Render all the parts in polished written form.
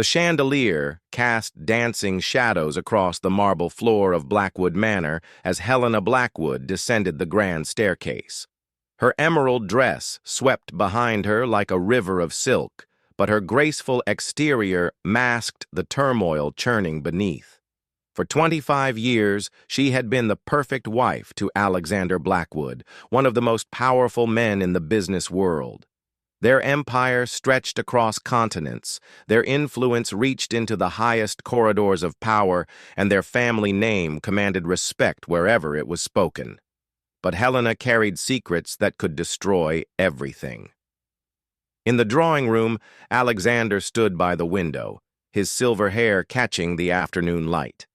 The chandelier cast dancing shadows across the marble floor of Blackwood Manor as Helena Blackwood descended the grand staircase. Her emerald dress swept behind her like a river of silk, but her graceful exterior masked the turmoil churning beneath. For 25 years, she had been the perfect wife to Alexander Blackwood, one of the most powerful men in the business world. Their empire stretched across continents, their influence reached into the highest corridors of power, and their family name commanded respect wherever it was spoken. But Helena carried secrets that could destroy everything. In the drawing room, Alexander stood by the window, his silver hair catching the afternoon light.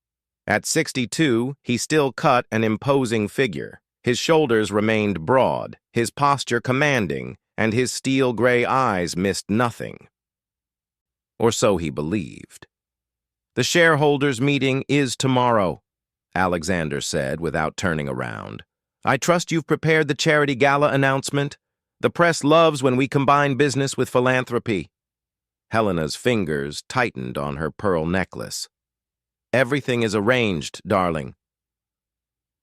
At 62, he still cut an imposing figure. His shoulders remained broad, his posture commanding, and his steel-gray eyes missed nothing. Or so he believed. "The shareholders' meeting is tomorrow," Alexander said without turning around. "I trust you've prepared the charity gala announcement. The press loves when we combine business with philanthropy." Helena's fingers tightened on her pearl necklace. "Everything is arranged, darling."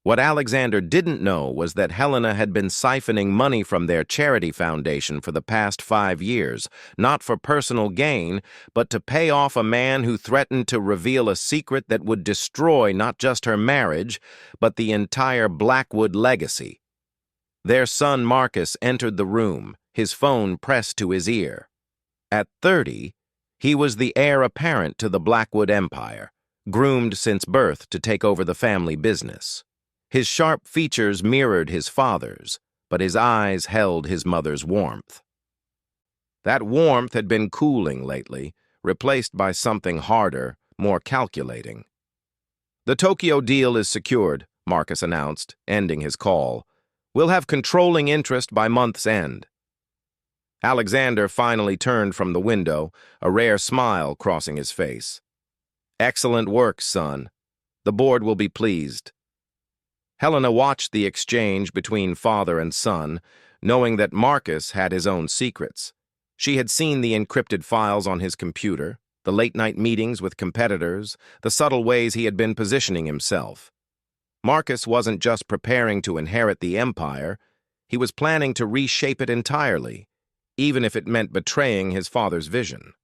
What Alexander didn't know was that Helena had been siphoning money from their charity foundation for the past 5 years, not for personal gain, but to pay off a man who threatened to reveal a secret that would destroy not just her marriage, but the entire Blackwood legacy. Their son Marcus entered the room, his phone pressed to his ear. At 30, he was the heir apparent to the Blackwood empire, groomed since birth to take over the family business. His sharp features mirrored his father's, but his eyes held his mother's warmth. That warmth had been cooling lately, replaced by something harder, more calculating. "The Tokyo deal is secured," Marcus announced, ending his call. "We'll have controlling interest by month's end." Alexander finally turned from the window, a rare smile crossing his face. "Excellent work, son. The board will be pleased." Helena watched the exchange between father and son, knowing that Marcus had his own secrets. She had seen the encrypted files on his computer, the late-night meetings with competitors, the subtle ways he had been positioning himself. Marcus wasn't just preparing to inherit the empire, he was planning to reshape it entirely, even if it meant betraying his father's vision.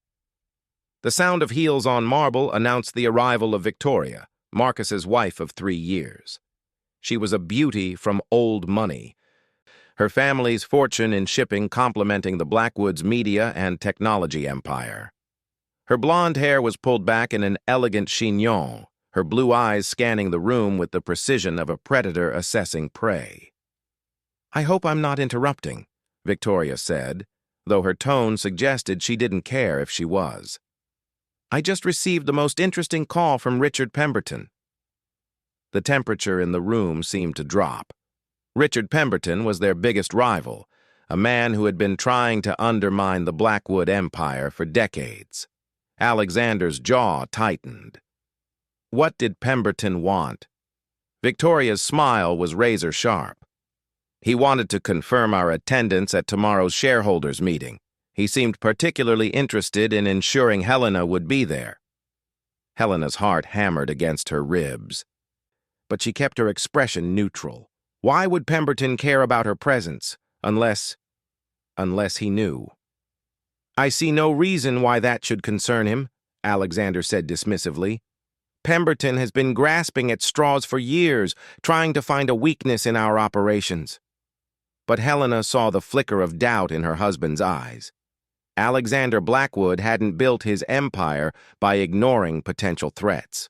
The sound of heels on marble announced the arrival of Victoria, Marcus's wife of 3 years. She was a beauty from old money, her family's fortune in shipping complementing the Blackwoods' media and technology empire. Her blonde hair was pulled back in an elegant chignon, her blue eyes scanning the room with the precision of a predator assessing prey. "I hope I'm not interrupting," Victoria said, though her tone suggested she didn't care if she was. "I just received the most interesting call from Richard Pemberton." The temperature in the room seemed to drop. Richard Pemberton was their biggest rival, a man who had been trying to undermine the Blackwood empire for decades. Alexander's jaw tightened. What did Pemberton want? Victoria's smile was razor-sharp. "He wanted to confirm our attendance at tomorrow's shareholders' meeting. He seemed particularly interested in ensuring Helena would be there." Helena's heart hammered against her ribs. But she kept her expression neutral. Why would Pemberton care about her presence, unless he knew? "I see no reason why that should concern him," Alexander said dismissively. "Pemberton has been grasping at straws for years, trying to find a weakness in our operations." But Helena saw the flicker of doubt in her husband's eyes. Alexander Blackwood hadn't built his empire by ignoring potential threats.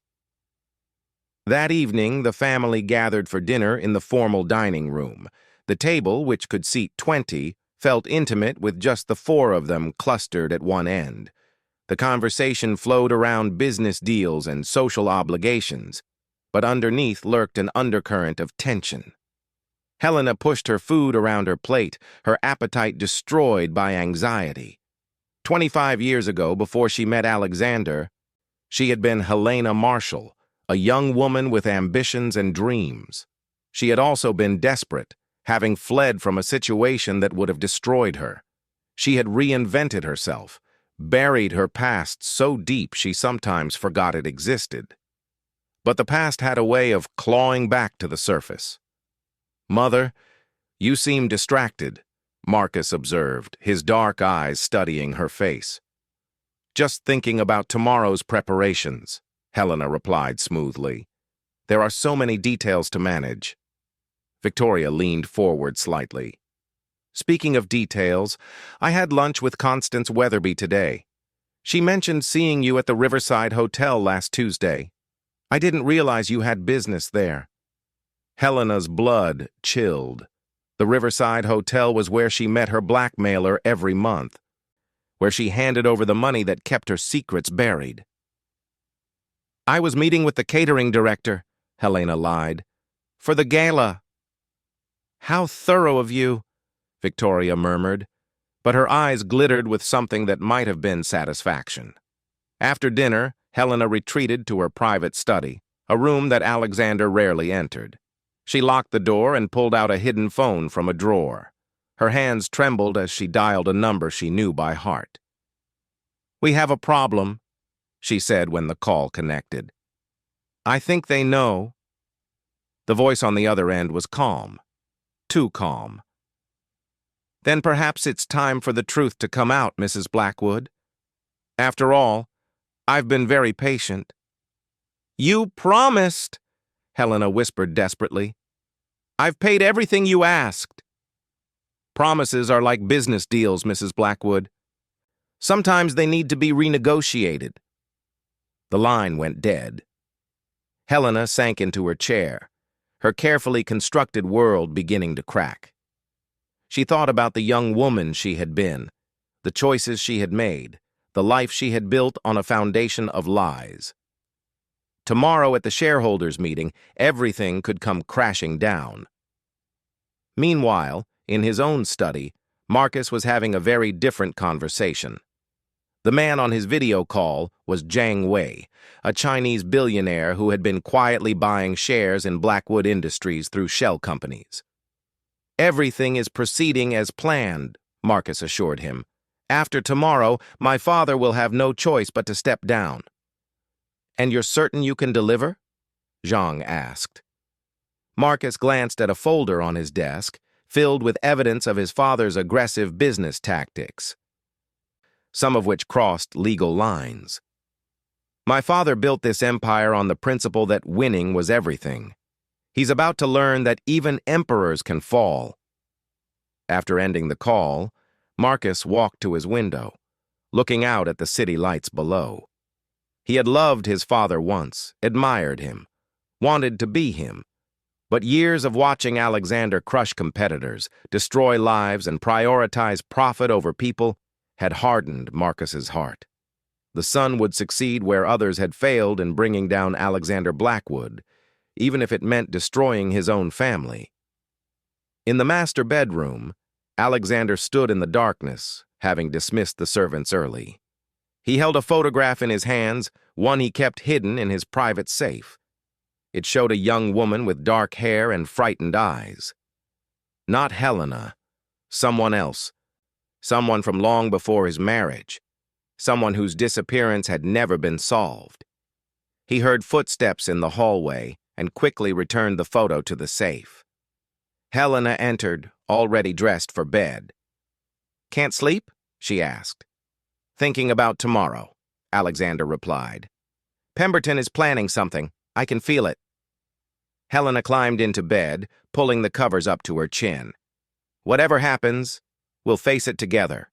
That evening, the family gathered for dinner in the formal dining room. The table, which could seat 20, felt intimate with just the 4 of them clustered at one end. The conversation flowed around business deals and social obligations, but underneath lurked an undercurrent of tension. Helena pushed her food around her plate, her appetite destroyed by anxiety. 25 years ago, before she met Alexander, she had been Helena Marshall, a young woman with ambitions and dreams. She had also been desperate, having fled from a situation that would have destroyed her. She had reinvented herself, buried her past so deep she sometimes forgot it existed. But the past had a way of clawing back to the surface. "Mother, you seem distracted," Marcus observed, his dark eyes studying her face. "Just thinking about tomorrow's preparations," Helena replied smoothly. "There are so many details to manage." Victoria leaned forward slightly. "Speaking of details, I had lunch with Constance Weatherby today. She mentioned seeing you at the Riverside Hotel last Tuesday. I didn't realize you had business there." Helena's blood chilled. The Riverside Hotel was where she met her blackmailer every month, where she handed over the money that kept her secrets buried. "I was meeting with the catering director," Helena lied, "for the gala." "How thorough of you," Victoria murmured, but her eyes glittered with something that might have been satisfaction. After dinner, Helena retreated to her private study, a room that Alexander rarely entered. She locked the door and pulled out a hidden phone from a drawer. Her hands trembled as she dialed a number she knew by heart. "We have a problem," she said when the call connected. "I think they know." The voice on the other end was calm. Too calm. "Then perhaps it's time for the truth to come out, Mrs. Blackwood. After all, I've been very patient." "You promised," Helena whispered desperately. "I've paid everything you asked." "Promises are like business deals, Mrs. Blackwood. Sometimes they need to be renegotiated." The line went dead. Helena sank into her chair, her carefully constructed world beginning to crack. She thought about the young woman she had been, the choices she had made, the life she had built on a foundation of lies. Tomorrow at the shareholders' meeting, everything could come crashing down. Meanwhile, in his own study, Marcus was having a very different conversation. The man on his video call was Jiang Wei, a Chinese billionaire who had been quietly buying shares in Blackwood Industries through shell companies. "Everything is proceeding as planned," Marcus assured him. "After tomorrow, my father will have no choice but to step down." "And you're certain you can deliver?" Zhang asked. Marcus glanced at a folder on his desk, filled with evidence of his father's aggressive business tactics, some of which crossed legal lines. "My father built this empire on the principle that winning was everything. He's about to learn that even emperors can fall." After ending the call, Marcus walked to his window, looking out at the city lights below. He had loved his father once, admired him, wanted to be him, but years of watching Alexander crush competitors, destroy lives, and prioritize profit over people had hardened Marcus's heart. The son would succeed where others had failed in bringing down Alexander Blackwood, even if it meant destroying his own family. In the master bedroom, Alexander stood in the darkness, having dismissed the servants early. He held a photograph in his hands, one he kept hidden in his private safe. It showed a young woman with dark hair and frightened eyes. Not Helena, someone else, someone from long before his marriage, someone whose disappearance had never been solved. He heard footsteps in the hallway and quickly returned the photo to the safe. Helena entered, already dressed for bed. "Can't sleep?" she asked. "Thinking about tomorrow," Alexander replied. "Pemberton is planning something. I can feel it." Helena climbed into bed, pulling the covers up to her chin. "Whatever happens, we'll face it together.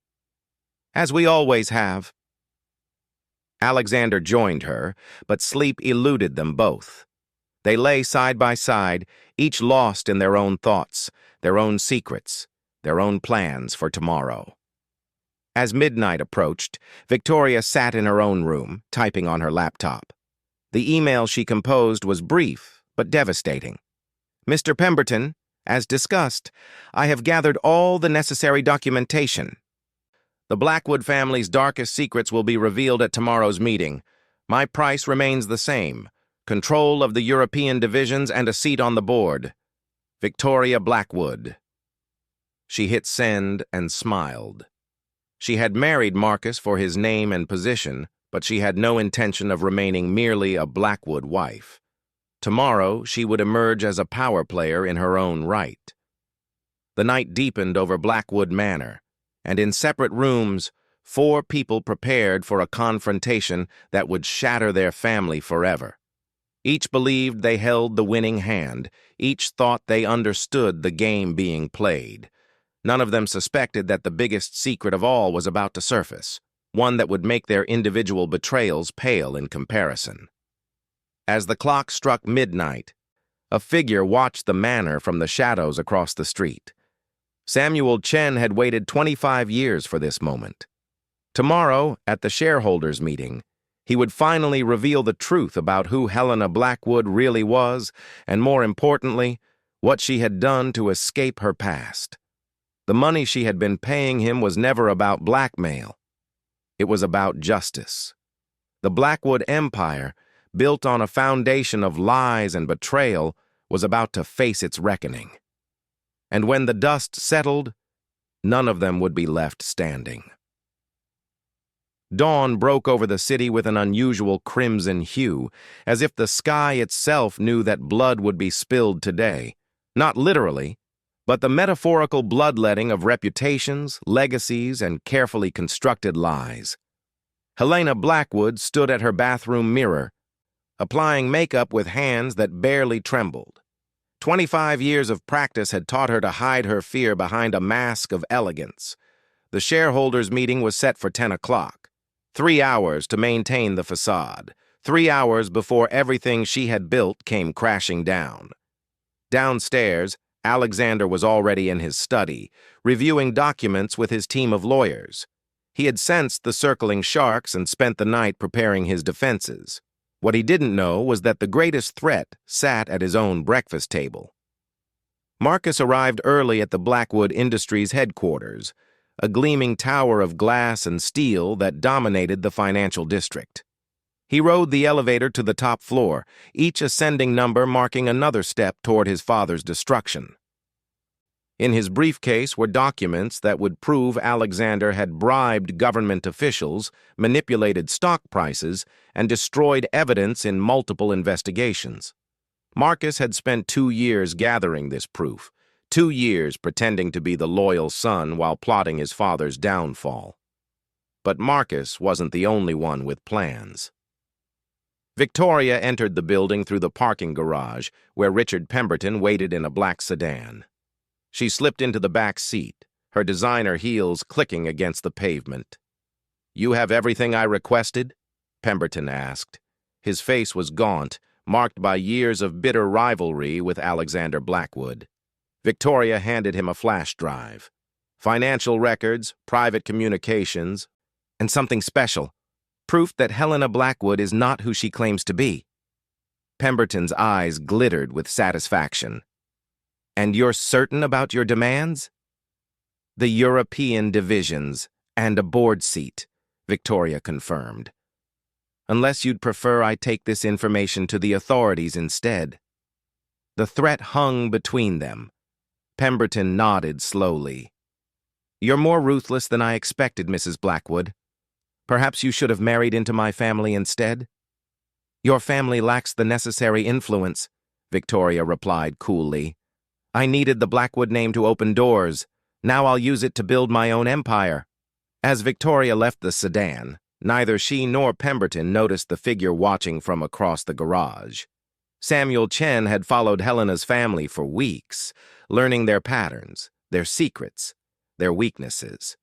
As we always have." Alexander joined her, but sleep eluded them both. They lay side by side, each lost in their own thoughts, their own secrets, their own plans for tomorrow. As midnight approached, Victoria sat in her own room, typing on her laptop. The email she composed was brief, but devastating. "Mr. Pemberton, as discussed, I have gathered all the necessary documentation. The Blackwood family's darkest secrets will be revealed at tomorrow's meeting. My price remains the same: control of the European divisions and a seat on the board. Victoria Blackwood." She hit send and smiled. She had married Marcus for his name and position, but she had no intention of remaining merely a Blackwood wife. Tomorrow, she would emerge as a power player in her own right. The night deepened over Blackwood Manor, and in separate rooms, 4 people prepared for a confrontation that would shatter their family forever. Each believed they held the winning hand. Each thought they understood the game being played. None of them suspected that the biggest secret of all was about to surface, one that would make their individual betrayals pale in comparison. As the clock struck midnight, a figure watched the manor from the shadows across the street. Samuel Chen had waited 25 years for this moment. Tomorrow, at the shareholders' meeting, he would finally reveal the truth about who Helena Blackwood really was, and more importantly, what she had done to escape her past. The money she had been paying him was never about blackmail. It was about justice. The Blackwood Empire, built on a foundation of lies and betrayal, was about to face its reckoning. And when the dust settled, none of them would be left standing. Dawn broke over the city with an unusual crimson hue, as if the sky itself knew that blood would be spilled today. Not literally, but the metaphorical bloodletting of reputations, legacies, and carefully constructed lies. Helena Blackwood stood at her bathroom mirror, applying makeup with hands that barely trembled. 25 years of practice had taught her to hide her fear behind a mask of elegance. The shareholders' meeting was set for 10 o'clock. 3 hours to maintain the facade. 3 hours before everything she had built came crashing down. Downstairs, Alexander was already in his study, reviewing documents with his team of lawyers. He had sensed the circling sharks and spent the night preparing his defenses. What he didn't know was that the greatest threat sat at his own breakfast table. Marcus arrived early at the Blackwood Industries headquarters, a gleaming tower of glass and steel that dominated the financial district. He rode the elevator to the top floor, each ascending number marking another step toward his father's destruction. In his briefcase were documents that would prove Alexander had bribed government officials, manipulated stock prices, and destroyed evidence in multiple investigations. Marcus had spent 2 years gathering this proof, 2 years pretending to be the loyal son while plotting his father's downfall. But Marcus wasn't the only one with plans. Victoria entered the building through the parking garage, where Richard Pemberton waited in a black sedan. She slipped into the back seat, her designer heels clicking against the pavement. "You have everything I requested?" Pemberton asked. His face was gaunt, marked by years of bitter rivalry with Alexander Blackwood. Victoria handed him a flash drive. Financial records, private communications, and something special. Proof that Helena Blackwood is not who she claims to be. Pemberton's eyes glittered with satisfaction. "And you're certain about your demands?" "The European divisions and a board seat," Victoria confirmed. "Unless you'd prefer I take this information to the authorities instead." The threat hung between them. Pemberton nodded slowly. "You're more ruthless than I expected, Mrs. Blackwood. Perhaps you should have married into my family instead?" "Your family lacks the necessary influence," Victoria replied coolly. "I needed the Blackwood name to open doors. Now I'll use it to build my own empire." As Victoria left the sedan, neither she nor Pemberton noticed the figure watching from across the garage. Samuel Chen had followed Helena's family for weeks, learning their patterns, their secrets, their weaknesses.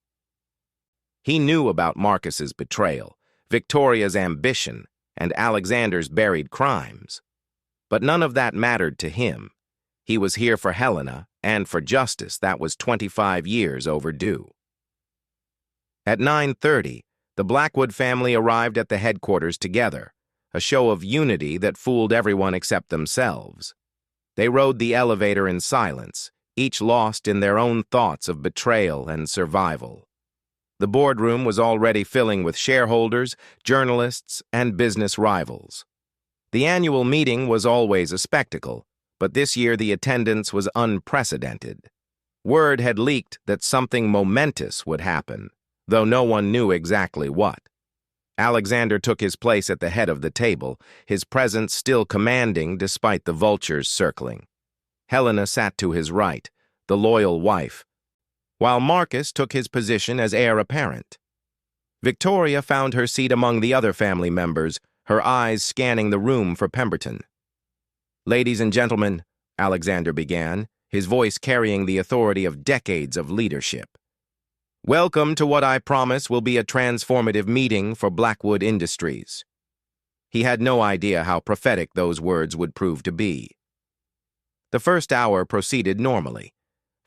He knew about Marcus's betrayal, Victoria's ambition, and Alexander's buried crimes. But none of that mattered to him. He was here for Helena and for justice that was 25 years overdue. At 9:30, the Blackwood family arrived at the headquarters together, a show of unity that fooled everyone except themselves. They rode the elevator in silence, each lost in their own thoughts of betrayal and survival. The boardroom was already filling with shareholders, journalists, and business rivals. The annual meeting was always a spectacle, but this year the attendance was unprecedented. Word had leaked that something momentous would happen, though no one knew exactly what. Alexander took his place at the head of the table, his presence still commanding despite the vultures circling. Helena sat to his right, the loyal wife, while Marcus took his position as heir apparent. Victoria found her seat among the other family members, her eyes scanning the room for Pemberton. "Ladies and gentlemen," Alexander began, his voice carrying the authority of decades of leadership. "Welcome to what I promise will be a transformative meeting for Blackwood Industries." He had no idea how prophetic those words would prove to be. The first hour proceeded normally.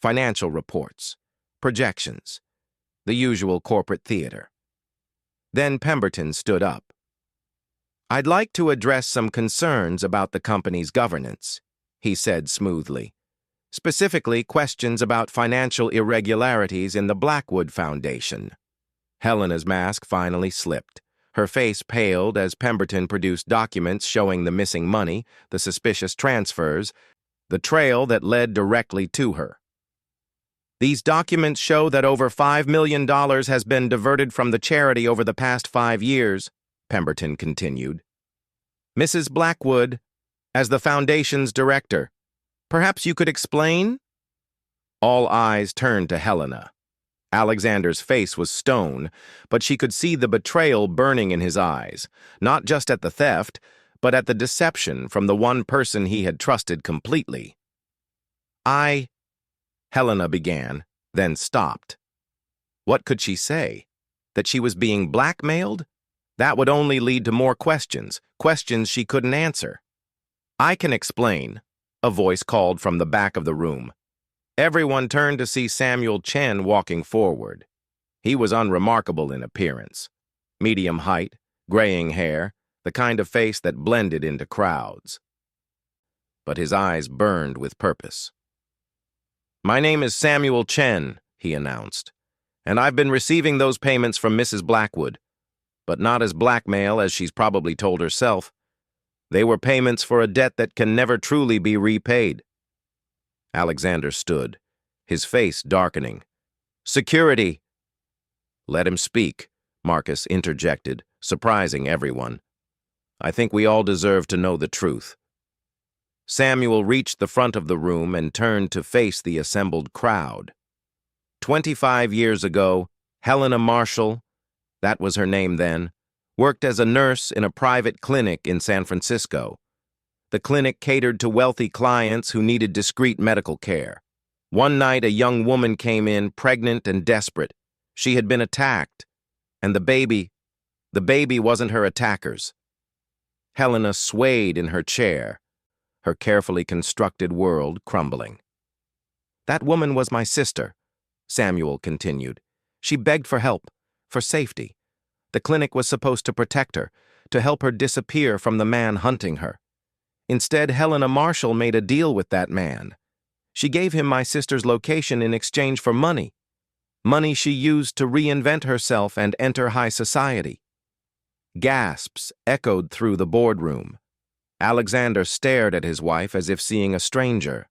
Financial reports, projections, the usual corporate theater. Then Pemberton stood up. "I'd like to address some concerns about the company's governance," he said smoothly. "Specifically, questions about financial irregularities in the Blackwood Foundation." Helena's mask finally slipped. Her face paled as Pemberton produced documents showing the missing money, the suspicious transfers, the trail that led directly to her. "These documents show that over $5 million has been diverted from the charity over the past 5 years," Pemberton continued. "Mrs. Blackwood, as the Foundation's director, perhaps you could explain?" All eyes turned to Helena. Alexander's face was stone, but she could see the betrayal burning in his eyes, not just at the theft, but at the deception from the one person he had trusted completely. Helena began, then stopped. What could she say? That she was being blackmailed? That would only lead to more questions, questions she couldn't answer. "I can explain," a voice called from the back of the room. Everyone turned to see Samuel Chen walking forward. He was unremarkable in appearance. Medium height, graying hair, the kind of face that blended into crowds. But his eyes burned with purpose. "My name is Samuel Chen," he announced, "and I've been receiving those payments from Mrs. Blackwood, but not as blackmail as she's probably told herself. They were payments for a debt that can never truly be repaid." Alexander stood, his face darkening. "Security!" "Let him speak," Marcus interjected, surprising everyone. "I think we all deserve to know the truth." Samuel reached the front of the room and turned to face the assembled crowd. 25 years ago, Helena Marshall, that was her name then, worked as a nurse in a private clinic in San Francisco. The clinic catered to wealthy clients who needed discreet medical care. One night, a young woman came in, pregnant and desperate. She had been attacked, and the baby wasn't her attacker's. Helena swayed in her chair, her carefully constructed world crumbling. "That woman was my sister," Samuel continued. "She begged for help, for safety. The clinic was supposed to protect her, to help her disappear from the man hunting her. Instead, Helena Marshall made a deal with that man. She gave him my sister's location in exchange for money. Money she used to reinvent herself and enter high society." Gasps echoed through the boardroom. Alexander stared at his wife as if seeing a stranger.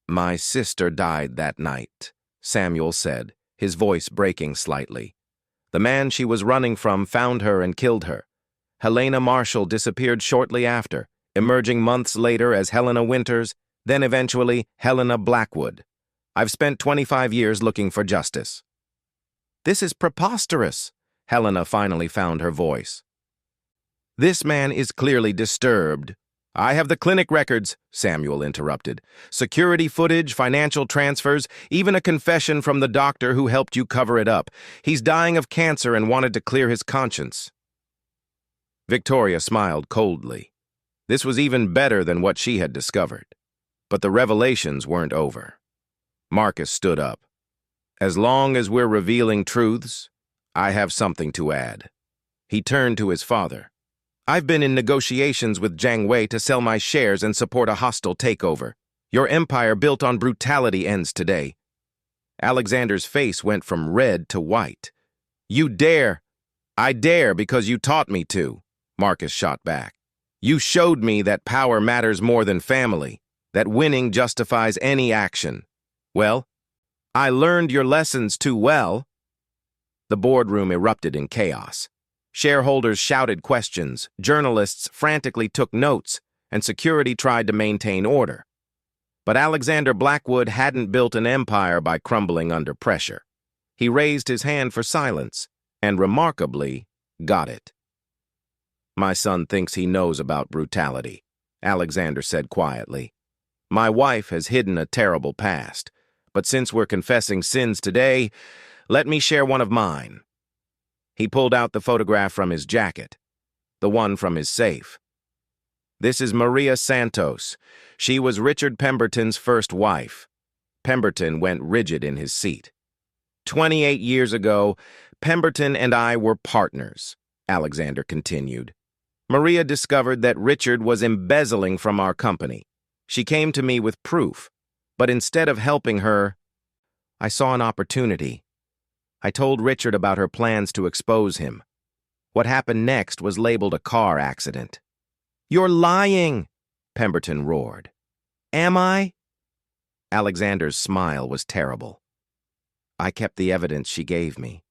"My sister died that night," Samuel said, his voice breaking slightly. "The man she was running from found her and killed her. Helena Marshall disappeared shortly after, emerging months later as Helena Winters, then eventually Helena Blackwood. I've spent 25 years looking for justice." "This is preposterous," Helena finally found her voice. "This man is clearly disturbed." "I have the clinic records," Samuel interrupted. "Security footage, financial transfers, even a confession from the doctor who helped you cover it up. He's dying of cancer and wanted to clear his conscience." Victoria smiled coldly. This was even better than what she had discovered. But the revelations weren't over. Marcus stood up. "As long as we're revealing truths, I have something to add." He turned to his father. "I've been in negotiations with Jiang Wei to sell my shares and support a hostile takeover. Your empire built on brutality ends today." Alexander's face went from red to white. "You dare!" "I dare because you taught me to," Marcus shot back. "You showed me that power matters more than family, that winning justifies any action. Well, I learned your lessons too well." The boardroom erupted in chaos. Shareholders shouted questions, journalists frantically took notes, and security tried to maintain order. But Alexander Blackwood hadn't built an empire by crumbling under pressure. He raised his hand for silence, and remarkably, got it. "My son thinks he knows about brutality," Alexander said quietly. "My wife has hidden a terrible past, but since we're confessing sins today, let me share one of mine." He pulled out the photograph from his jacket, the one from his safe. "This is Maria Santos. She was Richard Pemberton's first wife." Pemberton went rigid in his seat. "28 years ago, Pemberton and I were partners," Alexander continued. "Maria discovered that Richard was embezzling from our company. She came to me with proof, but instead of helping her, I saw an opportunity. I told Richard about her plans to expose him. What happened next was labeled a car accident." "You're lying!" Pemberton roared. "Am I?" Alexander's smile was terrible. "I kept the evidence she gave me,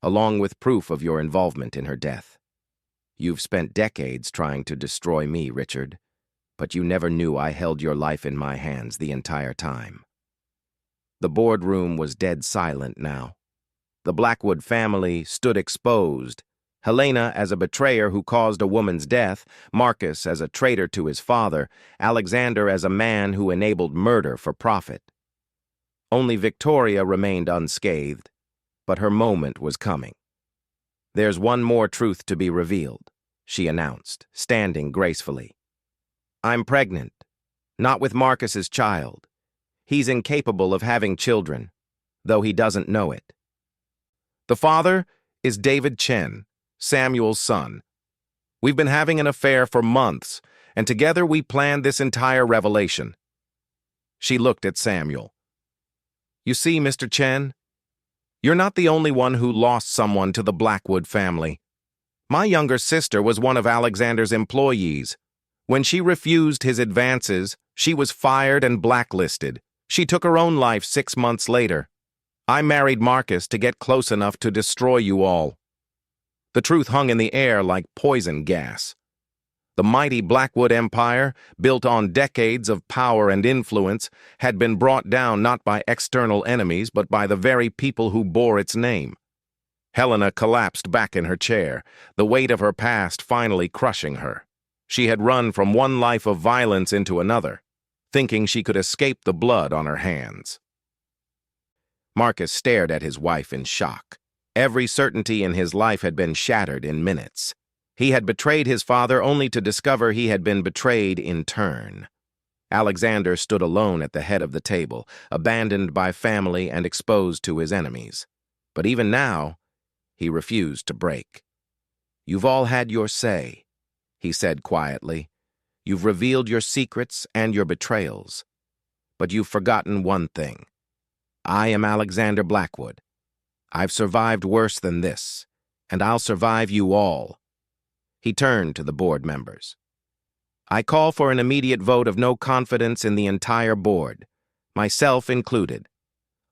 along with proof of your involvement in her death. You've spent decades trying to destroy me, Richard, but you never knew I held your life in my hands the entire time." The boardroom was dead silent now. The Blackwood family stood exposed, Helena as a betrayer who caused a woman's death, Marcus as a traitor to his father, Alexander as a man who enabled murder for profit. Only Victoria remained unscathed, but her moment was coming. "There's one more truth to be revealed," she announced, standing gracefully. "I'm pregnant, not with Marcus's child. He's incapable of having children, though he doesn't know it. The father is David Chen, Samuel's son. We've been having an affair for months, and together we planned this entire revelation." She looked at Samuel. "You see, Mr. Chen, you're not the only one who lost someone to the Blackwood family. My younger sister was one of Alexander's employees. When she refused his advances, she was fired and blacklisted. She took her own life 6 months later. I married Marcus to get close enough to destroy you all." The truth hung in the air like poison gas. The mighty Blackwood Empire, built on decades of power and influence, had been brought down not by external enemies but by the very people who bore its name. Helena collapsed back in her chair, the weight of her past finally crushing her. She had run from one life of violence into another, thinking she could escape the blood on her hands. Marcus stared at his wife in shock. Every certainty in his life had been shattered in minutes. He had betrayed his father only to discover he had been betrayed in turn. Alexander stood alone at the head of the table, abandoned by family and exposed to his enemies. But even now, he refused to break. "You've all had your say," he said quietly. "You've revealed your secrets and your betrayals. But you've forgotten one thing. I am Alexander Blackwood. I've survived worse than this, and I'll survive you all." He turned to the board members. "I call for an immediate vote of no confidence in the entire board, myself included.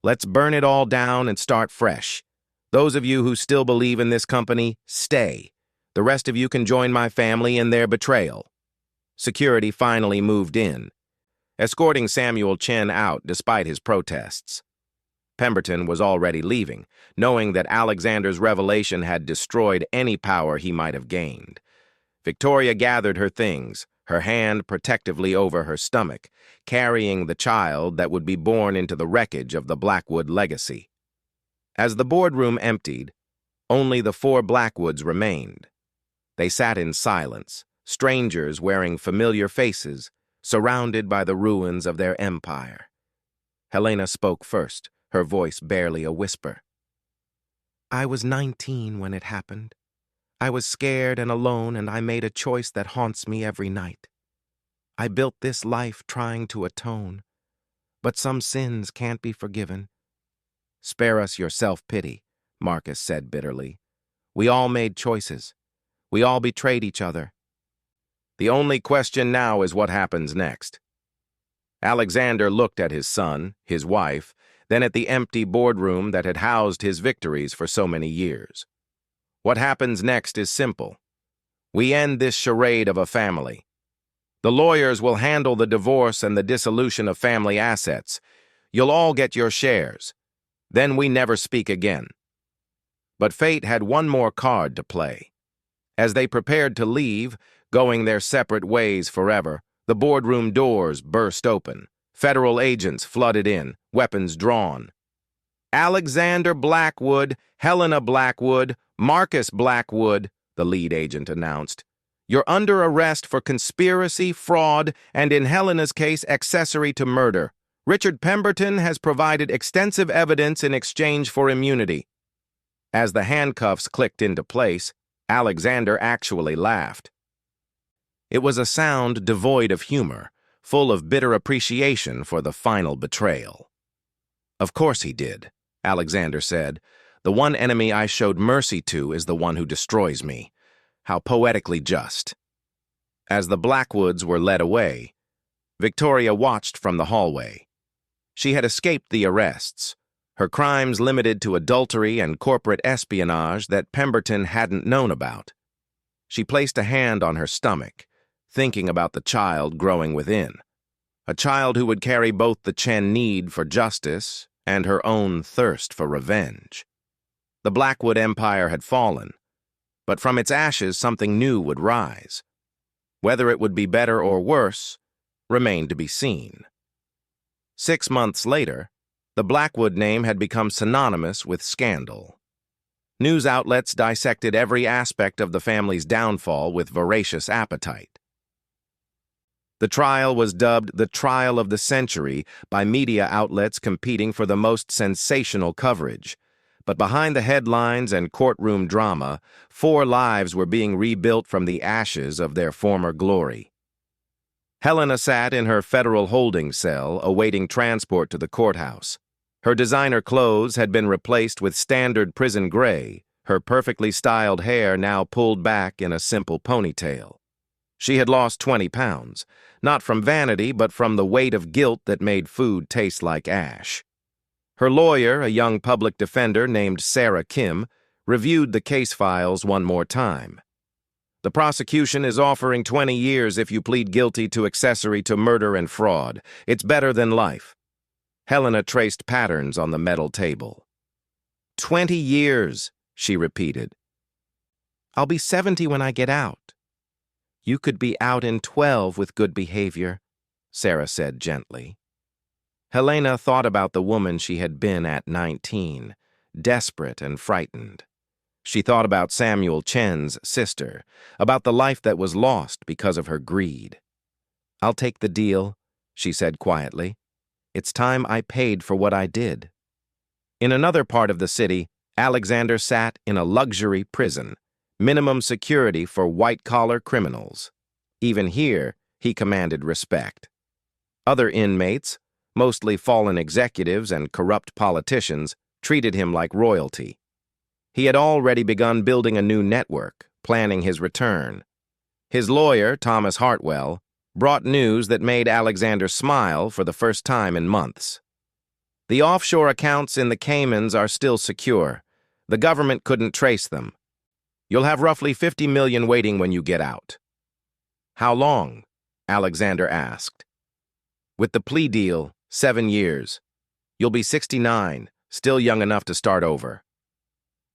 Let's burn it all down and start fresh. Those of you who still believe in this company, stay. The rest of you can join my family in their betrayal." Security finally moved in, escorting Samuel Chen out despite his protests. Pemberton was already leaving, knowing that Alexander's revelation had destroyed any power he might have gained. Victoria gathered her things, her hand protectively over her stomach, carrying the child that would be born into the wreckage of the Blackwood legacy. As the boardroom emptied, only the 4 Blackwoods remained. They sat in silence, strangers wearing familiar faces, surrounded by the ruins of their empire. Helena spoke first, her voice barely a whisper. "I was 19 when it happened. I was scared and alone, and I made a choice that haunts me every night. I built this life trying to atone, but some sins can't be forgiven." "Spare us your self-pity," Marcus said bitterly. "We all made choices. We all betrayed each other. The only question now is what happens next." Alexander looked at his son, his wife, then at the empty boardroom that had housed his victories for so many years. What happens next is simple. We end this charade of a family. The lawyers will handle the divorce and the dissolution of family assets. You'll all get your shares. Then we never speak again. But fate had one more card to play. As they prepared to leave, going their separate ways forever, the boardroom doors burst open. Federal agents flooded in, weapons drawn. Alexander Blackwood, Helena Blackwood, Marcus Blackwood, the lead agent announced. You're under arrest for conspiracy, fraud, and in Helena's case, accessory to murder. Richard Pemberton has provided extensive evidence in exchange for immunity. As the handcuffs clicked into place, Alexander actually laughed. It was a sound devoid of humor, full of bitter appreciation for the final betrayal. Of course he did, Alexander said. The one enemy I showed mercy to is the one who destroys me. How poetically just. As the Blackwoods were led away, Victoria watched from the hallway. She had escaped the arrests, her crimes limited to adultery and corporate espionage that Pemberton hadn't known about. She placed a hand on her stomach, thinking about the child growing within, a child who would carry both the Chen need for justice and her own thirst for revenge. The Blackwood Empire had fallen, but from its ashes something new would rise. Whether it would be better or worse remained to be seen. 6 months later, the Blackwood name had become synonymous with scandal. News outlets dissected every aspect of the family's downfall with voracious appetite. The trial was dubbed the trial of the century by media outlets competing for the most sensational coverage. But behind the headlines and courtroom drama, 4 lives were being rebuilt from the ashes of their former glory. Helena sat in her federal holding cell, awaiting transport to the courthouse. Her designer clothes had been replaced with standard prison gray, her perfectly styled hair now pulled back in a simple ponytail. She had lost 20 pounds, not from vanity but from the weight of guilt that made food taste like ash. Her lawyer, a young public defender named Sarah Kim, reviewed the case files one more time. The prosecution is offering 20 years if you plead guilty to accessory to murder and fraud. It's better than life. Helena traced patterns on the metal table. 20 years, she repeated. I'll be 70 when I get out. You could be out in 12 with good behavior, Sarah said gently. Helena thought about the woman she had been at 19, desperate and frightened. She thought about Samuel Chen's sister, about the life that was lost because of her greed. I'll take the deal, she said quietly. It's time I paid for what I did. In another part of the city, Alexander sat in a luxury prison, minimum security for white-collar criminals. Even here, he commanded respect. Other inmates, mostly fallen executives and corrupt politicians, treated him like royalty. He had already begun building a new network, planning his return. His lawyer, Thomas Hartwell, brought news that made Alexander smile for the first time in months. The offshore accounts in the Caymans are still secure. The government couldn't trace them. You'll have roughly 50 million waiting when you get out. How long? Alexander asked. With the plea deal, 7 years. You'll be 69, still young enough to start over.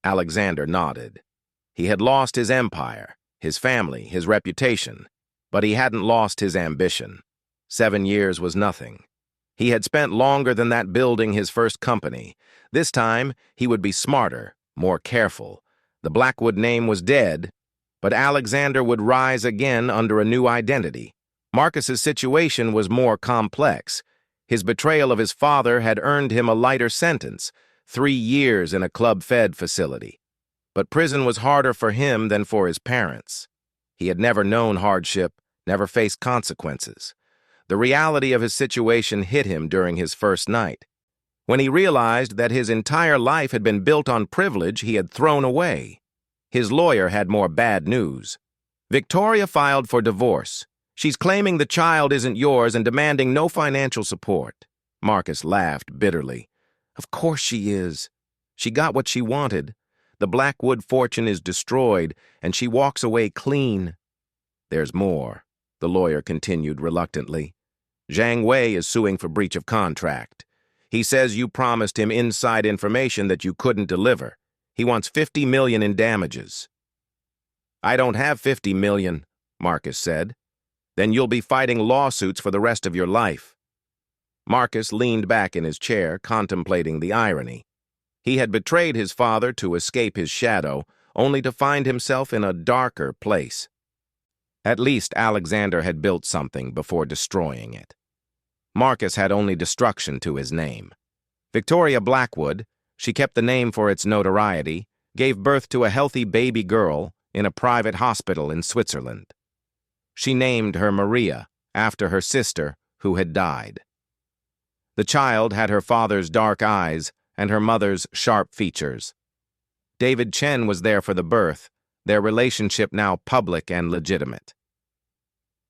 Alexander nodded. He had lost his empire, his family, his reputation, but he hadn't lost his ambition. 7 years was nothing. He had spent longer than that building his first company. This time, he would be smarter, more careful. The Blackwood name was dead, but Alexander would rise again under a new identity. Marcus's situation was more complex. His betrayal of his father had earned him a lighter sentence, 3 years in a club-fed facility. But prison was harder for him than for his parents. He had never known hardship, never faced consequences. The reality of his situation hit him during his first night, when he realized that his entire life had been built on privilege he had thrown away. His lawyer had more bad news. Victoria filed for divorce. She's claiming the child isn't yours and demanding no financial support. Marcus laughed bitterly. Of course she is. She got what she wanted. The Blackwood fortune is destroyed, and she walks away clean. There's more, the lawyer continued reluctantly. Zhang Wei is suing for breach of contract. He says you promised him inside information that you couldn't deliver. He wants $50 million in damages. I don't have $50 million, Marcus said. Then you'll be fighting lawsuits for the rest of your life. Marcus leaned back in his chair, contemplating the irony. He had betrayed his father to escape his shadow, only to find himself in a darker place. At least Alexander had built something before destroying it. Marcus had only destruction to his name. Victoria Blackwood, she kept the name for its notoriety, gave birth to a healthy baby girl in a private hospital in Switzerland. She named her Maria, after her sister, who had died. The child had her father's dark eyes and her mother's sharp features. David Chen was there for the birth, their relationship now public and legitimate.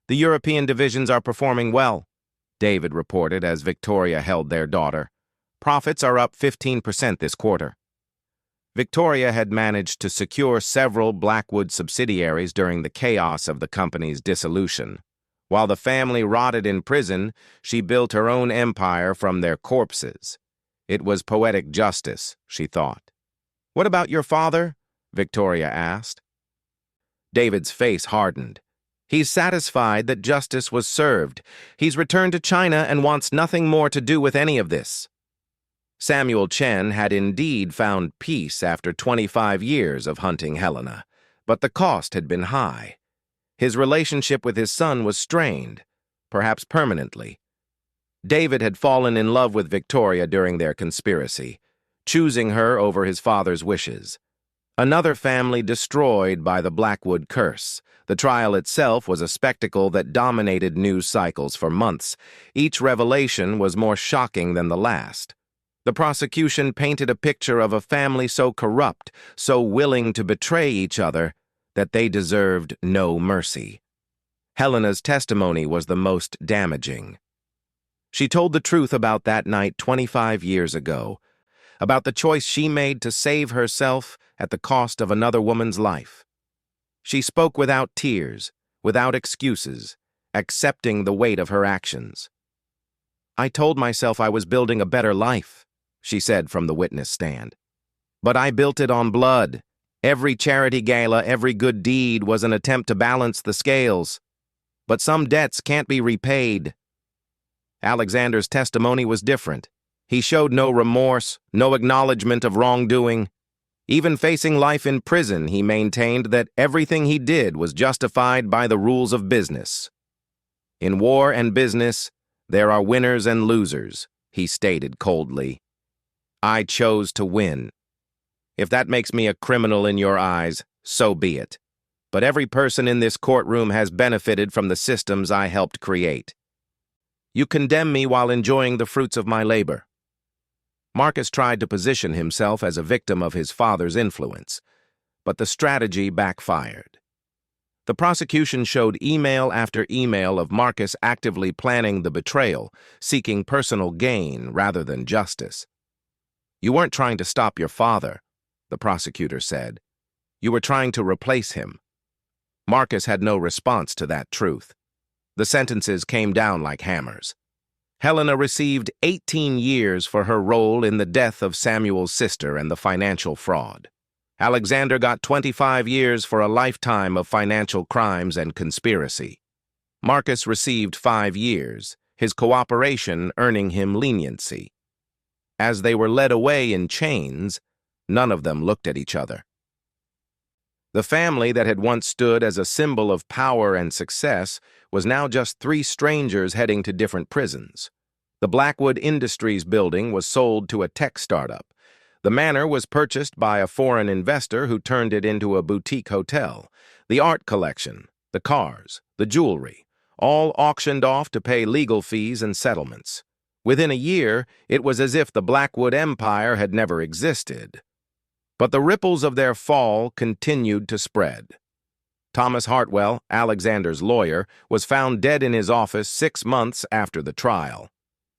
The European divisions are performing well, David reported as Victoria held their daughter. Profits are up 15% this quarter. Victoria had managed to secure several Blackwood subsidiaries during the chaos of the company's dissolution. While the family rotted in prison, she built her own empire from their corpses. It was poetic justice, she thought. What about your father? Victoria asked. David's face hardened. He's satisfied that justice was served. He's returned to China and wants nothing more to do with any of this. Samuel Chen had indeed found peace after 25 years of hunting Helena, but the cost had been high. His relationship with his son was strained, perhaps permanently. David had fallen in love with Victoria during their conspiracy, choosing her over his father's wishes. Another family destroyed by the Blackwood curse. The trial itself was a spectacle that dominated news cycles for months. Each revelation was more shocking than the last. The prosecution painted a picture of a family so corrupt, so willing to betray each other, that they deserved no mercy. Helena's testimony was the most damaging. She told the truth about that night 25 years ago, about the choice she made to save herself at the cost of another woman's life. She spoke without tears, without excuses, accepting the weight of her actions. I told myself I was building a better life, she said from the witness stand. But I built it on blood. Every charity gala, every good deed was an attempt to balance the scales. But some debts can't be repaid. Alexander's testimony was different. He showed no remorse, no acknowledgement of wrongdoing. Even facing life in prison, he maintained that everything he did was justified by the rules of business. In war and business, there are winners and losers, he stated coldly. I chose to win. If that makes me a criminal in your eyes, so be it. But every person in this courtroom has benefited from the systems I helped create. You condemn me while enjoying the fruits of my labor. Marcus tried to position himself as a victim of his father's influence, but the strategy backfired. The prosecution showed email after email of Marcus actively planning the betrayal, seeking personal gain rather than justice. You weren't trying to stop your father, the prosecutor said. You were trying to replace him. Marcus had no response to that truth. The sentences came down like hammers. Helena received 18 years for her role in the death of Samuel's sister and the financial fraud. Alexander got 25 years for a lifetime of financial crimes and conspiracy. Marcus received 5 years, his cooperation earning him leniency. As they were led away in chains, none of them looked at each other. The family that had once stood as a symbol of power and success was now just 3 strangers heading to different prisons. The Blackwood Industries building was sold to a tech startup. The manor was purchased by a foreign investor who turned it into a boutique hotel. The art collection, the cars, the jewelry, all auctioned off to pay legal fees and settlements. Within a year, it was as if the Blackwood Empire had never existed. But the ripples of their fall continued to spread. Thomas Hartwell, Alexander's lawyer, was found dead in his office 6 months after the trial.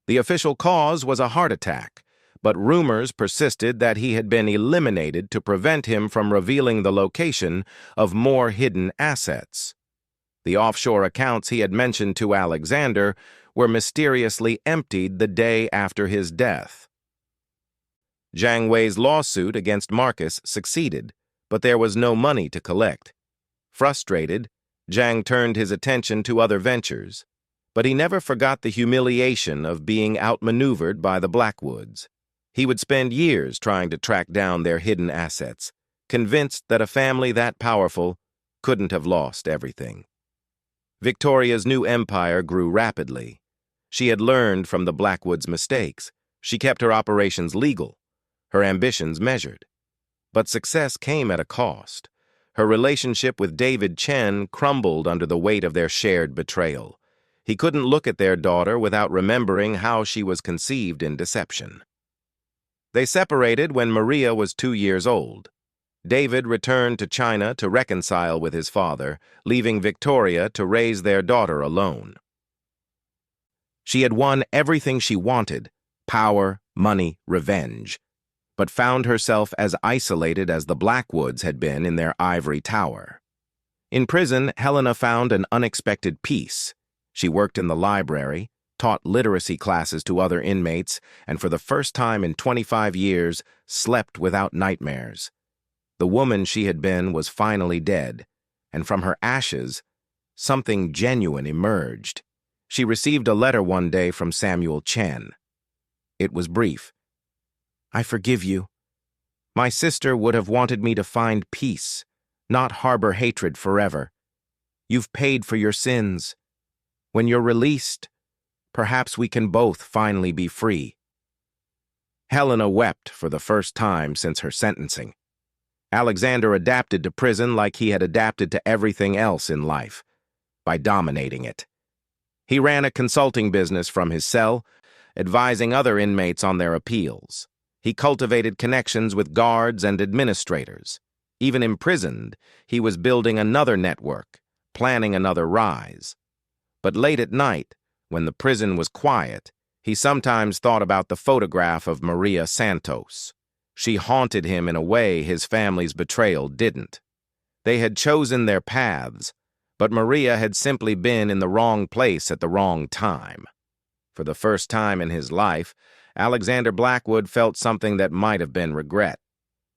The official cause was a heart attack, but rumors persisted that he had been eliminated to prevent him from revealing the location of more hidden assets. The offshore accounts he had mentioned to Alexander were mysteriously emptied the day after his death. Jiang Wei's lawsuit against Marcus succeeded, but there was no money to collect. Frustrated, Jiang turned his attention to other ventures, but he never forgot the humiliation of being outmaneuvered by the Blackwoods. He would spend years trying to track down their hidden assets, convinced that a family that powerful couldn't have lost everything. Victoria's new empire grew rapidly. She had learned from the Blackwoods' mistakes. She kept her operations legal, her ambitions measured. But success came at a cost. Her relationship with David Chen crumbled under the weight of their shared betrayal. He couldn't look at their daughter without remembering how she was conceived in deception. They separated when Maria was 2 years old. David returned to China to reconcile with his father, leaving Victoria to raise their daughter alone. She had won everything she wanted: power, money, revenge, but found herself as isolated as the Blackwoods had been in their ivory tower. In prison, Helena found an unexpected peace. She worked in the library, taught literacy classes to other inmates, and for the first time in 25 years, slept without nightmares. The woman she had been was finally dead, and from her ashes, something genuine emerged. She received a letter one day from Samuel Chen. It was brief. "I forgive you. My sister would have wanted me to find peace, not harbor hatred forever. You've paid for your sins. When you're released, perhaps we can both finally be free." Helena wept for the first time since her sentencing. Alexander adapted to prison like he had adapted to everything else in life, by dominating it. He ran a consulting business from his cell, advising other inmates on their appeals. He cultivated connections with guards and administrators. Even imprisoned, he was building another network, planning another rise. But late at night, when the prison was quiet, he sometimes thought about the photograph of Maria Santos. She haunted him in a way his family's betrayal didn't. They had chosen their paths, but Maria had simply been in the wrong place at the wrong time. For the first time in his life, Alexander Blackwood felt something that might have been regret.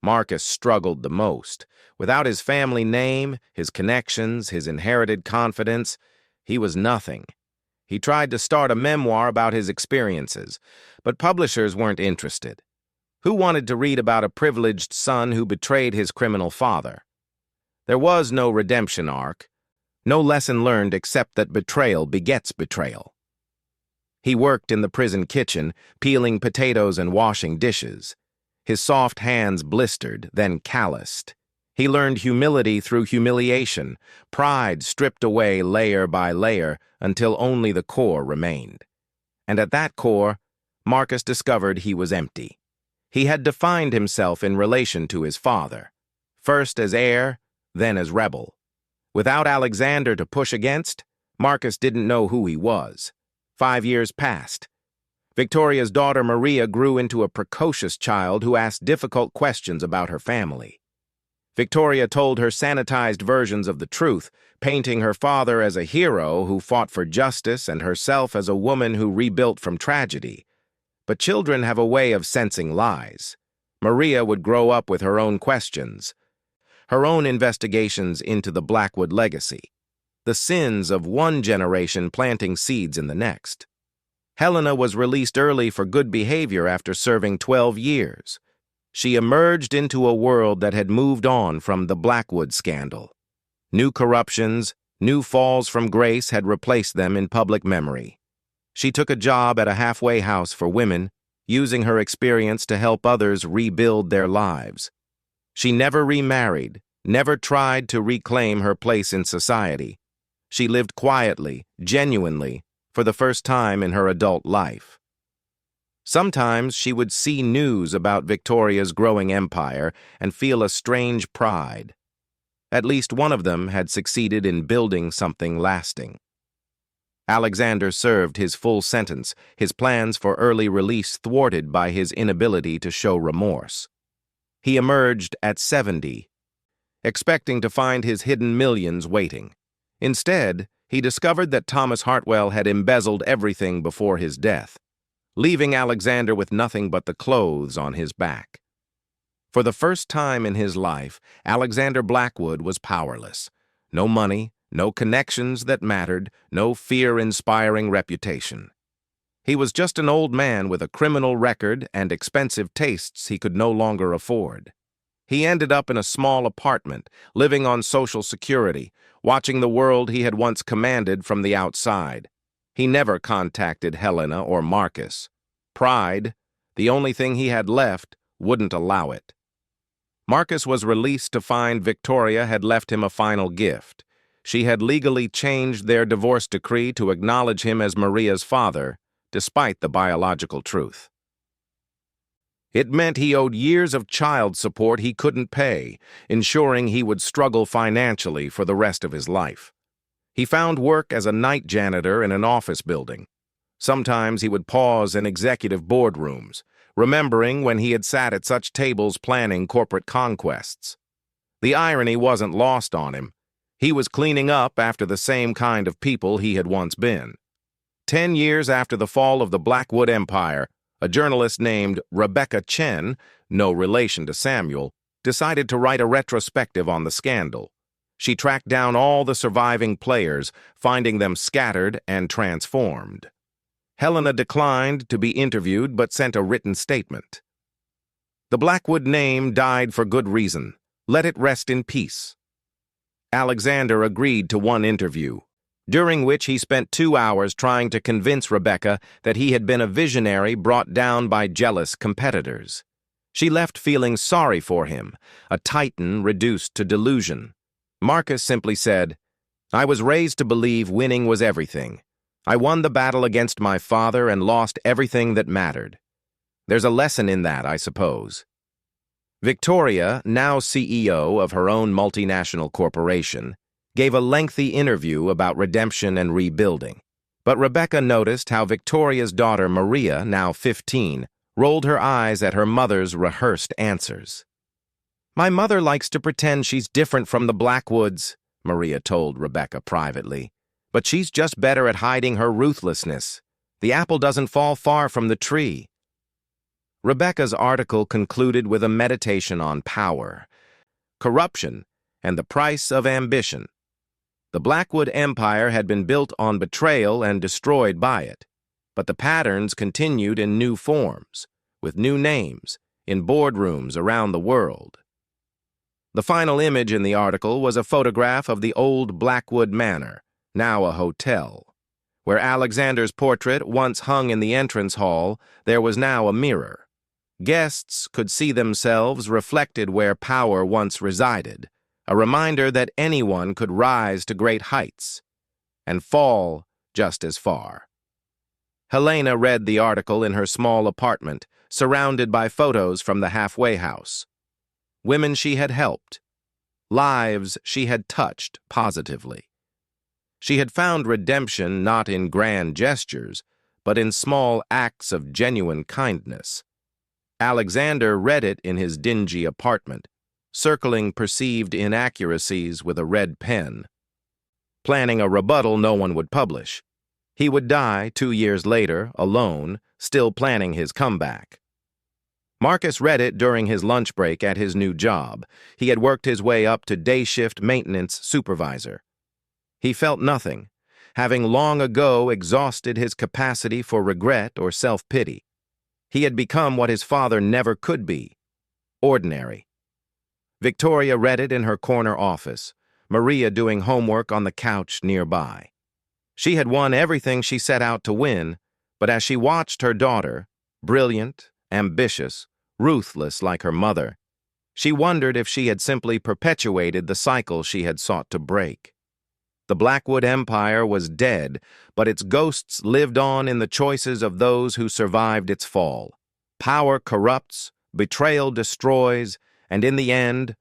Marcus struggled the most. Without his family name, his connections, his inherited confidence, he was nothing. He tried to start a memoir about his experiences, but publishers weren't interested. Who wanted to read about a privileged son who betrayed his criminal father? There was no redemption arc, no lesson learned except that betrayal begets betrayal. He worked in the prison kitchen, peeling potatoes and washing dishes. His soft hands blistered, then calloused. He learned humility through humiliation, pride stripped away layer by layer until only the core remained. And at that core, Marcus discovered he was empty. He had defined himself in relation to his father, first as heir, then as rebel. Without Alexander to push against, Marcus didn't know who he was. 5 years passed. Victoria's daughter Maria grew into a precocious child who asked difficult questions about her family. Victoria told her sanitized versions of the truth, painting her father as a hero who fought for justice and herself as a woman who rebuilt from tragedy. But children have a way of sensing lies. Maria would grow up with her own questions, her own investigations into the Blackwood legacy, the sins of one generation planting seeds in the next. Helena was released early for good behavior after serving 12 years. She emerged into a world that had moved on from the Blackwood scandal. New corruptions, new falls from grace had replaced them in public memory. She took a job at a halfway house for women, using her experience to help others rebuild their lives. She never remarried, never tried to reclaim her place in society. She lived quietly, genuinely, for the first time in her adult life. Sometimes she would see news about Victoria's growing empire and feel a strange pride. At least one of them had succeeded in building something lasting. Alexander served his full sentence, his plans for early release thwarted by his inability to show remorse. He emerged at 70, expecting to find his hidden millions waiting. Instead, he discovered that Thomas Hartwell had embezzled everything before his death, leaving Alexander with nothing but the clothes on his back. For the first time in his life, Alexander Blackwood was powerless. No money, no connections that mattered, no fear-inspiring reputation. He was just an old man with a criminal record and expensive tastes he could no longer afford. He ended up in a small apartment, living on Social Security, watching the world he had once commanded from the outside. He never contacted Helena or Marcus. Pride, the only thing he had left, wouldn't allow it. Marcus was released to find Victoria had left him a final gift. She had legally changed their divorce decree to acknowledge him as Maria's father, despite the biological truth. It meant he owed years of child support he couldn't pay, ensuring he would struggle financially for the rest of his life. He found work as a night janitor in an office building. Sometimes he would pause in executive boardrooms, remembering when he had sat at such tables planning corporate conquests. The irony wasn't lost on him. He was cleaning up after the same kind of people he had once been. 10 years after the fall of the Blackwood Empire, a journalist named Rebecca Chen, no relation to Samuel, decided to write a retrospective on the scandal. She tracked down all the surviving players, finding them scattered and transformed. Helena declined to be interviewed but sent a written statement. The Blackwood name died for good reason. Let it rest in peace. Alexander agreed to one interview, during which he spent 2 hours trying to convince Rebecca that he had been a visionary brought down by jealous competitors. She left feeling sorry for him, a titan reduced to delusion. Marcus simply said, "I was raised to believe winning was everything. I won the battle against my father and lost everything that mattered. There's a lesson in that, I suppose." Victoria, now CEO of her own multinational corporation, gave a lengthy interview about redemption and rebuilding. But Rebecca noticed how Victoria's daughter Maria, now 15, rolled her eyes at her mother's rehearsed answers. "My mother likes to pretend she's different from the Blackwoods," Maria told Rebecca privately. "But she's just better at hiding her ruthlessness. The apple doesn't fall far from the tree." Rebecca's article concluded with a meditation on power, corruption, and the price of ambition. The Blackwood Empire had been built on betrayal and destroyed by it, but the patterns continued in new forms, with new names, in boardrooms around the world. The final image in the article was a photograph of the old Blackwood Manor, now a hotel. Where Alexander's portrait once hung in the entrance hall, there was now a mirror. Guests could see themselves reflected where power once resided, a reminder that anyone could rise to great heights and fall just as far. Helena read the article in her small apartment, surrounded by photos from the halfway house. Women she had helped, lives she had touched positively. She had found redemption not in grand gestures, but in small acts of genuine kindness. Alexander read it in his dingy apartment, circling perceived inaccuracies with a red pen, planning a rebuttal no one would publish. He would die 2 years later, alone, still planning his comeback. Marcus read it during his lunch break at his new job. He had worked his way up to day shift maintenance supervisor. He felt nothing, having long ago exhausted his capacity for regret or self-pity. He had become what his father never could be, ordinary. Victoria read it in her corner office, Maria doing homework on the couch nearby. She had won everything she set out to win, but as she watched her daughter, brilliant, ambitious, ruthless like her mother, she wondered if she had simply perpetuated the cycle she had sought to break. The Blackwood Empire was dead, but its ghosts lived on in the choices of those who survived its fall. Power corrupts, betrayal destroys, and in the end,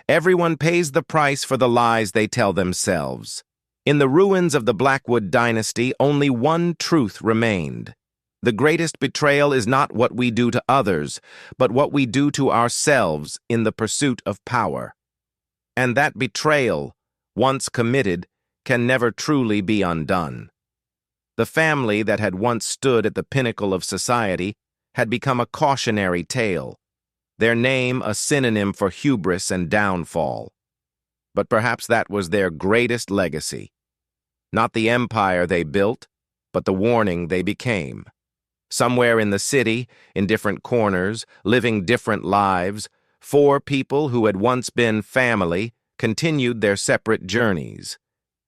everyone pays the price for the lies they tell themselves. In the ruins of the Blackwood dynasty, only one truth remained. The greatest betrayal is not what we do to others, but what we do to ourselves in the pursuit of power. And that betrayal, once committed, can never truly be undone. The family that had once stood at the pinnacle of society had become a cautionary tale, their name a synonym for hubris and downfall. But perhaps that was their greatest legacy. Not the empire they built, but the warning they became. Somewhere in the city, in different corners, living different lives, four people who had once been family continued their separate journeys.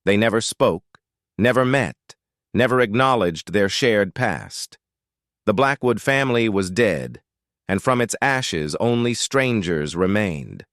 They never spoke, never met, never acknowledged their shared past. The Blackwood family was dead, and from its ashes only strangers remained.